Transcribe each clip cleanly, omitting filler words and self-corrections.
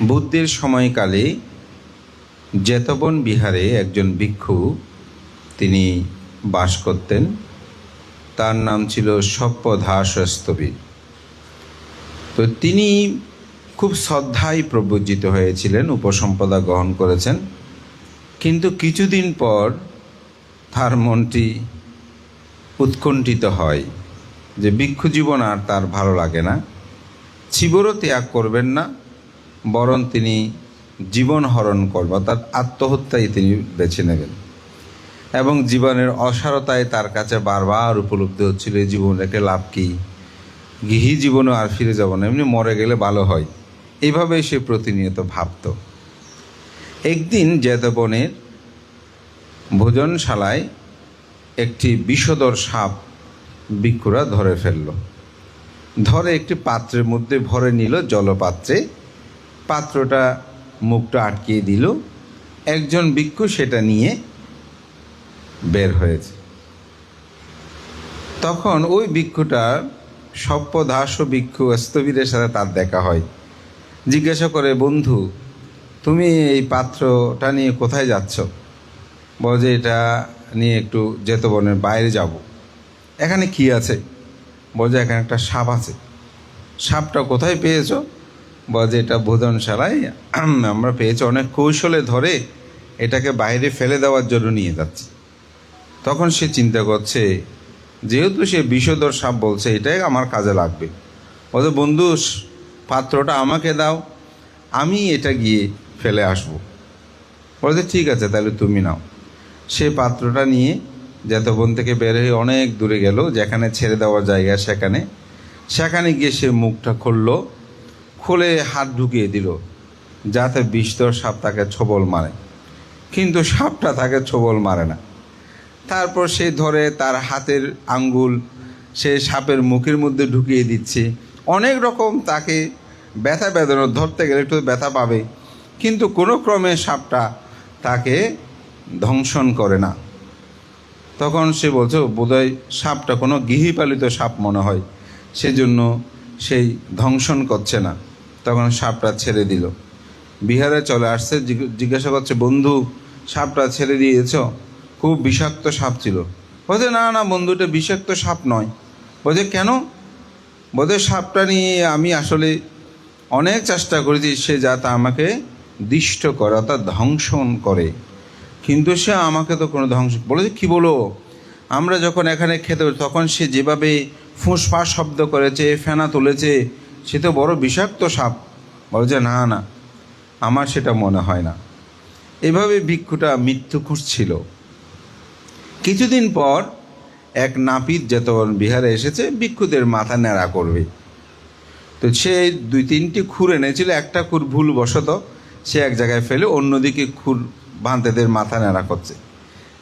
বুদ্ধের সময়কালে জেতবন বিহারে একজন ভিক্ষু তিনি বাস করতেন। তার নাম ছিল সপ্পধাসস্তবী। তো তিনি খুব শ্রদ্ধায় প্রবর্জিত হয়েছিলেন, উপসম্পদা গ্রহণ করেছেন। কিন্তু কিছুদিন পর তার মনটি উৎকণ্ঠিত হয় যে ভিক্ষু জীবন আর তার ভালো লাগে না, চিবরও ত্যাগ করবেন না, বরং তিনি জীবন হরণ করবেন, অর্থাৎ আত্মহত্যাই তিনি বেছে নেবেন। এবং জীবনের অসারতায় তার কাছে বারবার উপলব্ধি হচ্ছিল এই জীবন রেখে লাভ কী, গৃহী জীবনও আর ফিরে যাব না, এমনি মরে গেলে ভালো হয়, এইভাবেই সে প্রতিনিয়ত ভাবত। একদিন জেতবনের ভোজনশালায় একটি বিষধর সাপ ভিক্ষুরা ধরে ফেলল। ধরে একটি পাত্রের মধ্যে ভরে নিল, জলপাত্রে পাত্রটা মুখটা আটকিয়ে দিল। একজন ভিক্ষু সেটা নিয়ে বের হয়েছে। তখন ওই ভিক্ষুটার সপ্পদাস ভিক্ষু স্থবিরের সাথে তার দেখা হয়। জিজ্ঞাসা করে, বন্ধু তুমি এই পাত্রটা নিয়ে কোথায় যাচ্ছ? বলে যে এটা নিয়ে একটু জেতবনের বাইরে যাব। এখানে কি আছে? বলে যে এখানে একটা সাপ আছে। সাপটা কোথায় পেয়েছো? বলে যে এটা ভোজনশালায় আমরা পেয়েছি, অনেক কৌশলে ধরে এটাকে বাইরে ফেলে দেওয়ার জন্য নিয়ে যাচ্ছি। তখন সে চিন্তা করছে, যেহেতু সে বিষধর সাপ বলছে, এটাই আমার কাজে লাগবে। বলে, বন্ধু পাত্রটা আমাকে দাও, আমি এটা গিয়ে ফেলে আসবো। বলে যে ঠিক আছে, তাহলে তুমি নাও। সে পাত্রটা নিয়ে জেতবন থেকে বের হয়ে অনেক দূরে গেল, যেখানে ছেড়ে দেওয়ার জায়গা সেখানে গিয়ে সে মুখটা খুলে হাত ঢুকিয়ে দিল, যাতে বিষধর সাপ তাকে ছোবল মারে। কিন্তু সাপটা তাকে ছোবল মারে না। তারপর সে ধরে তার হাতের আঙ্গুল সে সাপের মুখের মধ্যে ঢুকিয়ে দিচ্ছে। অনেক রকম তাকে ব্যথা বেদনা, ধরতে গেলে একটু ব্যথা পাবে, কিন্তু কোনো ক্রমে সাপটা তাকে দংশন করে না। তখন সে বলছে, বোধহয় সাপটা কোনো গৃহপালিত সাপ মনে হয়, সেজন্য সেই দংশন করছে না। তখন সাপটা ছেড়ে দিল, বিহারে চলে আসছে। জিজ্ঞাসা করছে, বন্ধু সাপটা ছেড়ে দিয়েছ? খুব বিষাক্ত সাপ ছিল। বলছে না না বন্ধু, এটা বিষাক্ত সাপ নয়। বলছে কেন? বলছে সাপটা নিয়ে আমি আসলে অনেক চেষ্টা করেছি, সে যাতে আমাকে দিষ্ট করে, অর্থাৎ ধ্বংসন করে, কিন্তু সে আমাকে তো কোনো ধ্বংস। বলেছে কী বলো? আমরা যখন এখানে খেতে তখন সে যেভাবে ফুঁসফাঁস শব্দ করেছে, ফেনা তুলেছে, সে তো বড় বিষাক্ত সাপ। বলে যে না না, আমার সেটা মনে হয় না। এভাবে ভিক্ষুটা মৃত্যু খুঁজছিল। কিছুদিন পর এক নাপিত জেতবন বিহারে এসেছে ভিক্ষুদের মাথা ন্যাড়া করবে। তো সে 2-3টি খুর এনেছিল। একটা খুর ভুলবশত সে এক জায়গায় ফেলে অন্যদিকে খুর বাঁধেদের মাথা ন্যাড়া করছে।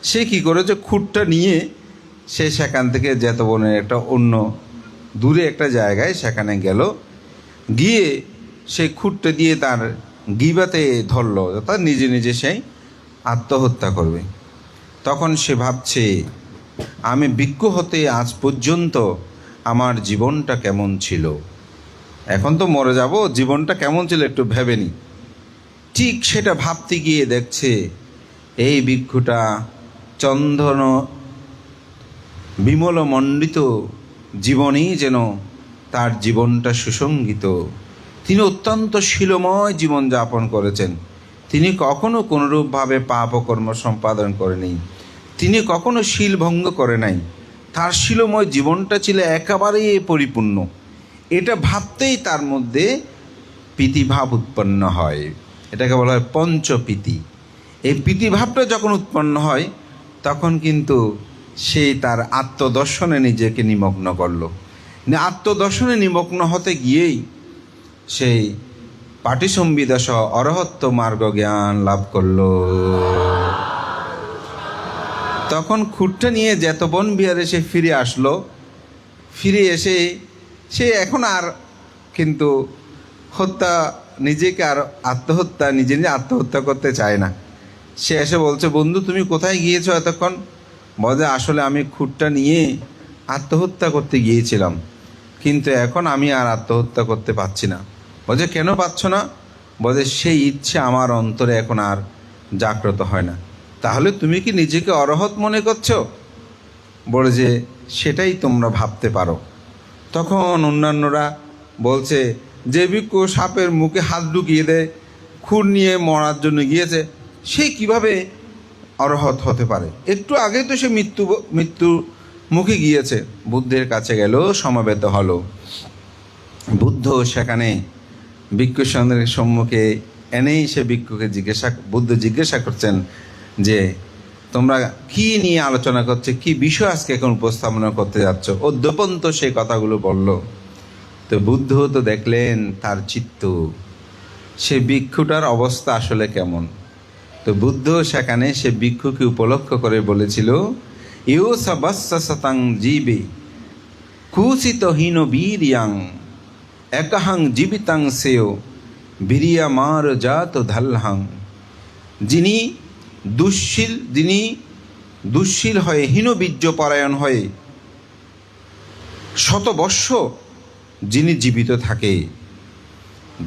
সে কী করেছে, খুরটা নিয়ে সে সেখান থেকে জেতবনের একটা অন্য দূরে একটা জায়গায় সেখানে গেল। গিয়ে সেই খুরটা দিয়ে তার গিবাতে ধরল, অর্থাৎ নিজে নিজে সেই আত্মহত্যা করবে। তখন সে ভাবছে, আমি ভিক্ষু হতে আজ পর্যন্ত আমার জীবনটা কেমন ছিল, এখন তো মরে যাব, জীবনটা কেমন ছিল একটু ভেবে নি। ঠিক সেটা ভাবতে গিয়ে দেখছে এই ভিক্ষুটা চন্দন বিমল মণ্ডিত জীবনেই যেন তার জীবনটা সুসঙ্গিত। তিনি অত্যন্ত শীলময় জীবন যাপন করেছেন। তিনি কখনো কোনোরূপভাবে পাপ ও কর্ম সম্পাদন করেনি, তিনি কখনো শীল ভঙ্গ করে নাই। তার শীলময় জীবনটা ছিল একেবারেই পরিপূর্ণ। এটা ভাবতেই তার মধ্যে প্রীতিভাব উৎপন্ন হয়। এটাকে বলা হয় পঞ্চপ্রীতি। এই প্রীতিভাবটা যখন উৎপন্ন হয়, তখন কিন্তু সে তার আত্মদর্শনে নিজেকে নিমগ্ন করল। আত্মদর্শনে নিমগ্ন হতে গিয়েই সেই পাটিসম্বিদা সহ অরহত্ব মার্গ জ্ঞান লাভ করল। তখন খুঁটটা নিয়ে জেতবন বিহারে সে ফিরে আসলো। ফিরে এসে সে এখন আর কিন্তু নিজে নিজে আত্মহত্যা করতে চায় না। সে এসে বলছে, বন্ধু তুমি কোথায় গিয়েছো এতক্ষণ? বলে আসলে আমি খুঁটটা নিয়ে আত্মহত্যা করতে গিয়েছিলাম, কিন্তু এখন আমি আর আত্মহত্যা করতে পারছি না। বলছে কেন পাচ্ছ না? বলে সেই ইচ্ছে আমার অন্তরে এখন আর জাগ্রত হয় না। তাহলে তুমি কি নিজেকে অরহত মনে করছো? বলে যে সেটাই তোমরা ভাবতে পারো। তখন অন্যান্যরা বলছে, যে ভিক্ষু সাপের মুখে হাত ঢুকিয়ে দেয়, খুর নিয়ে মরার জন্য গিয়েছে, সে কিভাবে অরহত হতে পারে? একটু আগে তো সে মৃত্যুর মুখে গিয়েছে। বুদ্ধের কাছে গেল, সমাবেত হলো। বুদ্ধ সেখানে ভিক্ষু সন্ধানের সম্মুখে এনেই সে ভিক্ষুকে বুদ্ধ জিজ্ঞাসা করছেন যে তোমরা কি নিয়ে আলোচনা করছে, কি বিষয় আজকে এখন উপস্থাপনা করতে যাচ্ছ? অদ্যপন্ত সেই কথাগুলো বলল। তো বুদ্ধ তো দেখলেন তার চিত্ত, সে ভিক্ষুটার অবস্থা আসলে কেমন। তো বুদ্ধ সেখানে সে ভিক্ষুকে উপলক্ষ করে বলেছিল, ইউ সবস্য শতাং জীবে কুচিত হীন বীরিয়াং একহাং জীবিতাং সেও বীরিয়ামার জাত ধাল্হাং। যিনি দুঃশীল হয়ে হীনবীর্য পরায়ণ হয়ে শতবর্ষ যিনি জীবিত থাকে,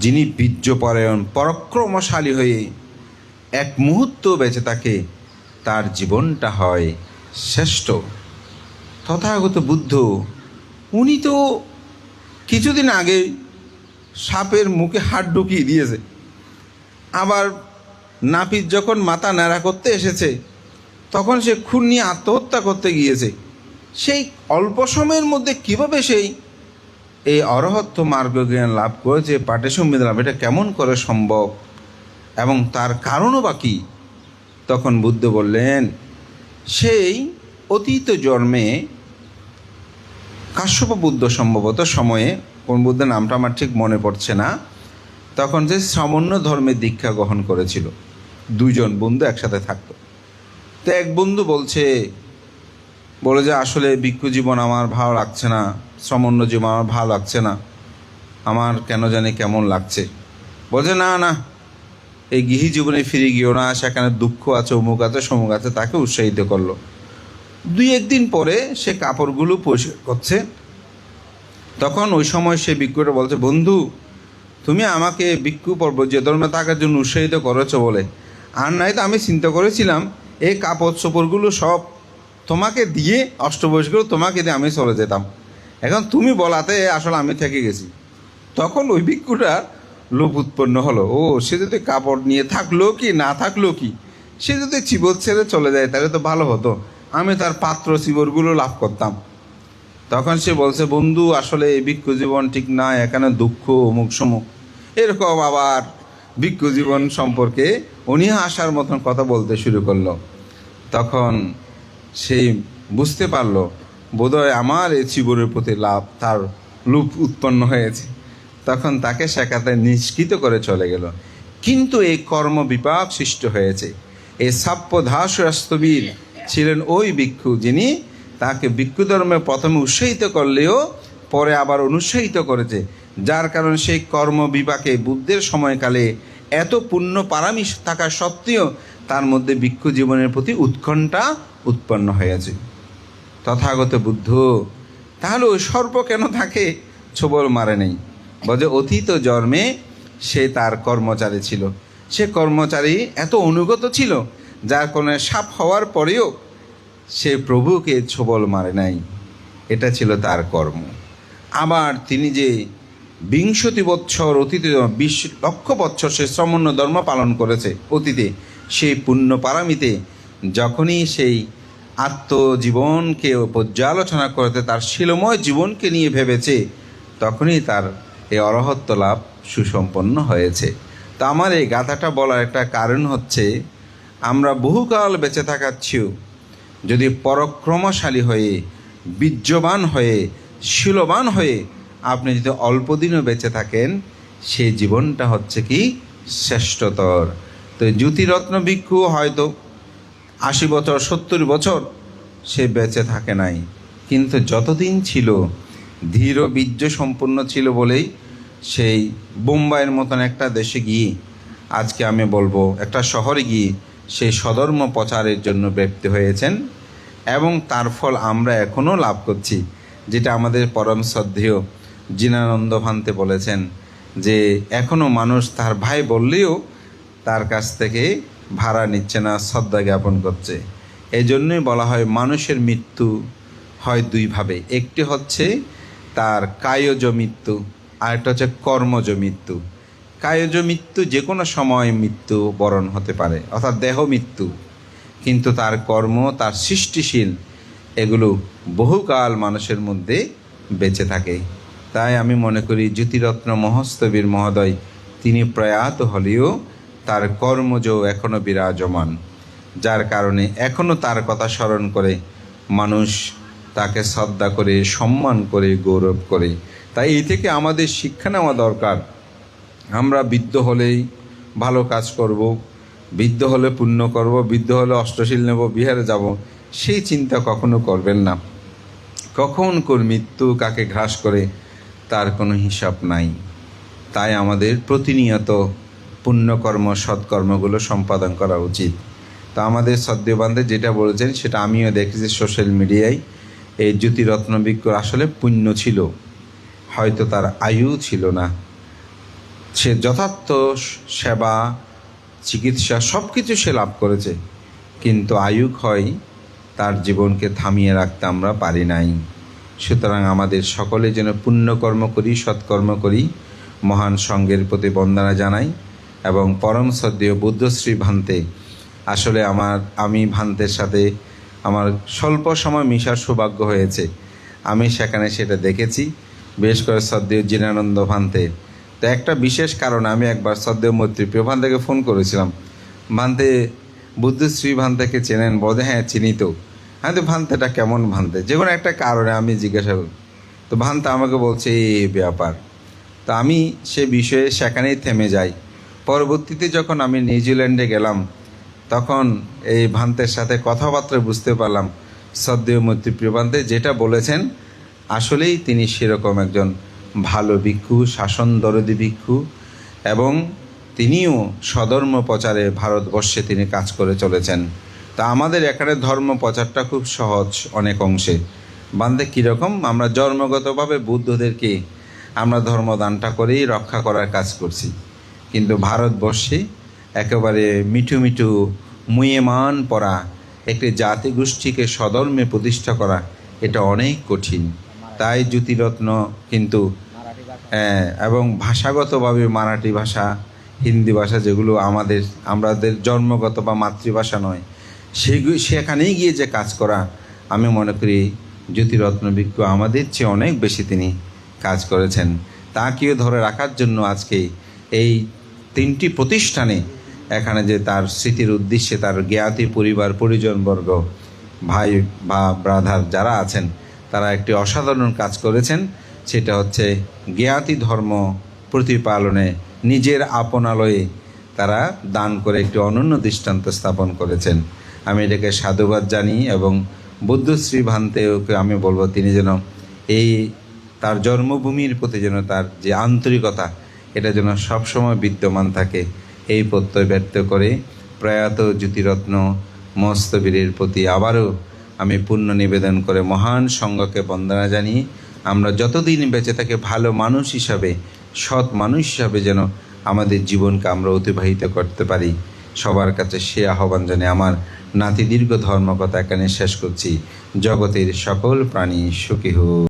যিনি বীর্যপরায়ণ পরাক্রমশালী হয়ে এক মুহূর্ত বেঁচে থাকে, তার জীবনটা হয় শ্রেষ্ঠ। তথাগত বুদ্ধ উনি তো কিছুদিন আগে সাপের মুখে হাত ঢুকিয়ে দিয়েছে, আবার নাপিত যখন মাথা ন্যাড়া করতে এসেছে তখন সে খুন নিয়ে আত্মহত্যা করতে গিয়েছে। সেই অল্প সময়ের মধ্যে কীভাবে সেই এই অরহত্য মার্গ জ্ঞান লাভ করেছে, পাটিসম্ভেদ লাভ, এটা কেমন করে সম্ভব এবং তার কারণও বা কী? তখন বুদ্ধ বললেন, সেই অতীত জন্মে কাশ্যপ বুদ্ধ সম্ভবত সময়ে, কোন বুদ্ধের নামটা আমার ঠিক মনে পড়ছে না, তখন যে সামান্য ধর্মের দীক্ষা গ্রহণ করেছিল। দুইজন বন্ধু একসাথে থাকতো। তো এক বন্ধু বলে যে আসলে ভিক্ষু জীবন আমার ভালো লাগছে না, সামান্য জীবন আমার ভালো লাগছে না, আমার কেন জানি কেমন লাগছে। বলছে না না, এই গৃহী জীবনে ফিরে গিয়েও না, সেখানে দুঃখ আছে, অমুক আছে, সমুক আছে। তাকে উৎসাহিত করলো। দুই একদিন পরে সে কাপড়গুলো পরিষ্কার করছে, তখন ওই সময় সে ভিক্ষুটা বলছে, বন্ধু তুমি আমাকে ভিক্ষু পর্ব যে ধর্মে থাকার জন্য উৎসাহিত করেছো বলে, আর নাই তো আমি চিন্তা করেছিলাম এই কাপড় চোপড়গুলো সব তোমাকে দিয়ে, অষ্টবয়সগুলো তোমাকে দিয়ে আমি চলে যেতাম, এখন তুমি বলাতে আসলে আমি থেকে গেছি। তখন ওই ভিক্ষুটা লোভ উৎপন্ন হলো, ও সে যদি কাপড় নিয়ে থাকলো কি না থাকলো কি, সে যদি চিবর ছেড়ে চলে যায় তাহলে তো ভালো হতো, আমি তার পাত্র চিবরগুলো লাভ করতাম। তখন সে বলছে, বন্ধু আসলে এই ভিক্ষু জীবন ঠিক না, এখানে দুঃখ অমুক সমুক, এরকম আবার ভিক্ষু জীবন সম্পর্কে উনি আসার মতন কথা বলতে শুরু করলো। তখন সেই বুঝতে পারলো বোধহয় আমার এই চিবরের প্রতি তার লোভ উৎপন্ন হয়েছে। তখন তাকে শেখাতে নিষ্কৃত করে চলে গেল। কিন্তু এই কর্ম বিপাক সৃষ্টি হয়েছে। এই সাপ্পধাসস্তবীর ছিলেন ওই ভিক্ষু যিনি তাকে ভিক্ষু ধর্মে প্রথমে উৎসাহিত করলেও পরে আবার অনুৎসাহিত করেছে, যার কারণে সেই কর্ম বিপাকে বুদ্ধের সময়কালে এত পুণ্য পারামিশ থাকা সত্ত্বেও তার মধ্যে ভিক্ষু জীবনের প্রতি উৎকণ্ঠা উৎপন্ন হয়েছে। তথাগত বুদ্ধ তাহলে ওই সর্প কেন তাকে ছোবল মারে নেই? বলে অতীত জন্মে সে তার কর্মচারী ছিল, সে কর্মচারী এত অনুগত ছিল যার কারণে সাপ হওয়ার পরেও সে প্রভুকে ছোবল মারে নাই, এটা ছিল তার কর্ম। আবার তিনি যে 20 বৎসর অতীতে 20 লক্ষ বৎসর সে শ্রমণ্য ধর্ম পালন করেছে অতীতে, সেই পুণ্য পারামিতে যখনই সেই আত্মজীবনকে পর্যালোচনা করতে তার শিলময় জীবনকে নিয়ে ভেবেছে, তখনই তার এই অরহত্ব লাভ সুসম্পন্ন হয়েছে। তা আমার এই গাথাটা বলার একটা কারণ হচ্ছে, আমরা বহুকাল বেঁচে থাকার চেয়েও যদি পরাক্রমশালী হয়ে, বীর্যবান হয়ে, শীলবান হয়ে আপনি যদি অল্প দিনও বেঁচে থাকেন, সেই জীবনটা হচ্ছে কি শ্রেষ্ঠতর। তো জ্যোতিরত্ন ভিক্ষু হয়তো 80 বছর 70 বছর সে বেঁচে থাকে নাই, কিন্তু যতদিন ছিল ধীর বীর্য সম্পন্ন ছিল বলেই সেই বোম্বাইয়ের মতন একটা দেশে গিয়ে, আজকে আমি বলবো একটা শহরে গিয়ে সেই স্বধর্ম প্রচারের জন্য ব্যক্তি হয়েছেন, এবং তার ফল আমরা এখনও লাভ করছি। যেটা আমাদের পরম শ্রদ্ধেয় জিনানন্দ ভান্তে বলেছেন, যে এখনও মানুষ তার ভাই বললেও তার কাছ থেকে ভাড়া নিচ্ছে না, শ্রদ্ধা জ্ঞাপন করছে। এই জন্যই বলা হয় মানুষের মৃত্যু হয় দুইভাবে, একটি হচ্ছে তার কায়জ মৃত্যু, আরেকটা হচ্ছে কর্মজ মৃত্যু। কায়জ মৃত্যু যে কোনো সময় মৃত্যু বরণ হতে পারে, অর্থাৎ দেহ মৃত্যু, কিন্তু তার কর্ম, তার সৃষ্টিশীল, এগুলো বহুকাল মানুষের মধ্যে বেঁচে থাকে। তাই আমি মনে করি জ্যোতিরত্ন মহস্তবীর মহোদয় তিনি প্রয়াত হলেও তার কর্মজ এখনও বিরাজমান, যার কারণে এখনও তার কথা স্মরণ করে মানুষ তাকে শ্রদ্ধা করে, সম্মান করে, গৌরব করে। তাই এই থেকে আমাদের শিক্ষা নেওয়া দরকার। আমরা বৃদ্ধ হলেই ভালো কাজ করব, বৃদ্ধ হলে পুণ্য করব, বৃদ্ধ হলে অষ্টশীল নেব, বিহারে যাব, সেই চিন্তা কখনো করবেন না। কখন কোন মৃত্যু কাকে গ্রাস করে তার কোনো হিসাব নাই। তাই আমাদের প্রতিনিয়ত পুণ্যকর্ম, সৎকর্মগুলো সম্পাদন করা উচিত। তো আমাদের সদ্যবান্ধব যেটা বলেছেন সেটা আমিও দেখেছি সোশ্যাল মিডিয়ায়। এই জ্যোতিরত্ন ভিক্ষুর আসলে পুণ্য ছিল, হয়তো তার আয়ু ছিল না। সে যথার্থ সেবা, চিকিৎসা সব কিছু সে লাভ করেছে, কিন্তু আয়ু ক্ষয় তার জীবনকে থামিয়ে রাখতে আমরা পারি নাই। সুতরাং আমাদের সকলে যেন পুণ্যকর্ম করি, সৎকর্ম করি, মহান সঙ্গের প্রতি বন্দনা জানাই। এবং পরম শ্রদ্ধেয় বুদ্ধশ্রী ভান্তে, আসলে আমি ভান্তের সাথে আমার স্বল্প সময় মিশার সৌভাগ্য হয়েছে। আমি সেখানে সেটা দেখেছি, বেশ করে শ্রদ্ধেয় জিনানন্দ ভান্তে। তো একটা বিশেষ কারণে আমি একবার শ্রদ্ধেয় মৈত্রীপ্রিয় ভান্তেকে ফোন করেছিলাম, ভান্তে বুদ্ধশ্রী ভান্তেকে চেনেন? বলে হ্যাঁ চিনি। তো হ্যাঁ, তো ভান্তেটা কেমন ভান্তে, যে কোনো একটা কারণে আমি জিজ্ঞাসা করি। তো ভান্তে আমাকে বলছে এই ব্যাপার। তো আমি সে বিষয়ে সেখানেই থেমে যাই। পরবর্তীতে যখন আমি নিউজিল্যান্ডে গেলাম, তখন এই ভান্তের সাথে কথাবার্তা বুঝতে পারলাম শ্রদ্ধেয় মৈত্রীপ্রিয় ভান্তে যেটা বলেছেন, আসলেই তিনি সেরকম একজন ভালো ভিক্ষু, শাসন দরদি ভিক্ষু, এবং তিনিও স্বধর্ম প্রচারে ভারতবর্ষে তিনি কাজ করে চলেছেন। তা আমাদের এখানে ধর্ম প্রচারটা খুব সহজ অনেক অংশে। বান্ধে কীরকম, আমরা জন্মগতভাবে বুদ্ধদেরকে আমরা ধর্মদানটা করেই রক্ষা করার কাজ করছি, কিন্তু ভারতবর্ষে একেবারে মিঠু মিঠু মুয়েমান পড়া একটি জাতিগোষ্ঠীকে স্বধর্মে প্রতিষ্ঠা করা এটা অনেক কঠিন। তাই জ্যোতিরত্ন কিন্তু এবং ভাষাগতভাবে মারাঠি ভাষা, হিন্দি ভাষা, যেগুলো আমাদের জন্মগত বা মাতৃভাষা নয়, সেখানেই গিয়ে যে কাজ করা, আমি মনে করি জ্যোতিরত্ন ভিক্ষু আমাদের চেয়ে অনেক বেশি তিনি কাজ করেছেন। তাকেও ধরে রাখার জন্য আজকে এই 3টি প্রতিষ্ঠানে এখানে যে তার স্মৃতির উদ্দেশ্যে তার জ্ঞাতি পরিবার, পরিজনবর্গ, ভাই বা ব্রাদার যারা আছেন, তারা একটি অসাধারণ কাজ করেছেন। সেটা হচ্ছে জ্ঞাতি ধর্ম প্রতিপালনে নিজের আপনালয়ে তারা দান করে একটি অনন্য দৃষ্টান্ত স্থাপন করেছেন। আমি এটাকে সাধুবাদ জানি, এবং বুদ্ধশ্রী ভান্তেকে আমি বলবো তিনি যেন এই তার জন্মভূমির প্রতি যেন তার যে আন্তরিকতা, এটা যেন সবসময় বিদ্যমান থাকে, এই প্রত্যয় ব্যক্ত করে প্রয়াত জ্যোতিরত্ন মহস্তবীরের প্রতি আবারও আমি পুণ্য নিবেদন করে মহান সঙ্গকে বন্দনা জানিয়ে আমরা যতদিন বেঁচে থাকি ভালো মানুষ হিসাবে, সৎ মানুষ হিসাবে যেন আমাদের জীবনকে আমরা অতিবাহিত করতে পারি, সবার কাছে সে আহ্বান জানিয়ে আমার নাতি দীর্ঘ ধর্মকথা এখানে শেষ করছি। জগতের সকল প্রাণী সুখী হোক।